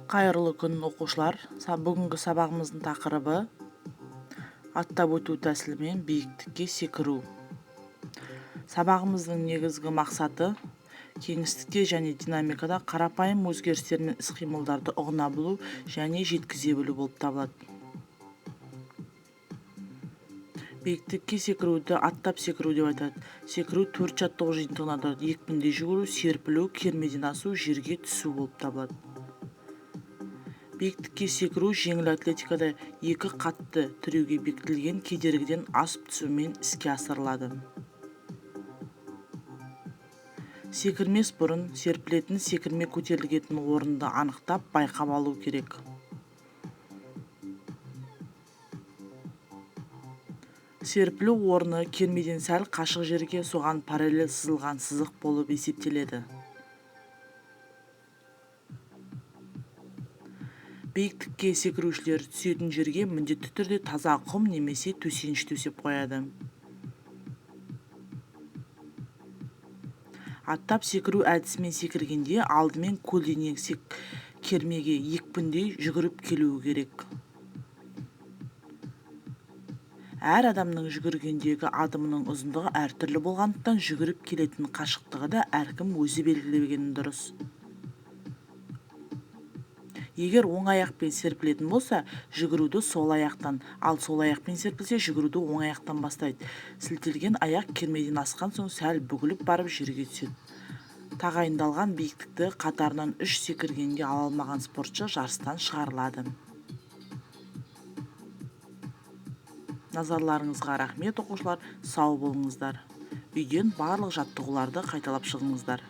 Қайырлы күн оқушылар. Бүгінгі сабағымыздың тақырыбы аттап өту тәсілімен биіктікке секіру. Сабағымыздың негізгі мақсаты кеңістікте және динамикада қарапайым өзгерістер мен іс-қимылдарды ұғына білу және жеткізе білу болып табылады. Биіктікке секіруді аттап секіру деп айтады. Секіру 4 жаттығу жиынтығынан тұрады. Екпінде жүгіру, серпілу, кермеден асу, жерге түсу болып табылады. Биіктікке секіру жеңіл атлетикада екі қатты тіреуге бекітілген кедергіден асып түсумен іске асырылады. Секірмес бұрын серпілетін секірме көтерілген орынды анықтап байқап алу керек. Серпілу орны кермеден сәл қашық жерге соған параллель сызылған сызық болып есептеледі. Биіктікке секірушілер түсетін жерге міндетті түрде таза құм немесе төсеніш төсеп қояды. Аттап секіру әдісімен секіргенде алдымен көлденең кермеге екпіндей жүгіріп келуі керек. Әр адамның жүгіргендегі адымының ұзындығы әртүрлі болғандықтан жүгіріп келетін қашықтығы да әркім өзі белгілеген дұрыс. Егер оң аяқпен серпілетін болса, жүгіруді сол аяқтан, ал сол аяқпен серпілсе, жүгіруді оң аяқтан бастайды. Сілтелген аяқ кермеден асқан соң сәл бүгіліп барып жерге түседі. Тағайындалған биіктікті қатарынан 3 секіргенге ала алмаған спортшы жарыстан шығарылады. Назарларыңызға рахмет оқушылар, сау болыңыздар. Үйден барлық жаттығуларды қайталап шығыңыздар.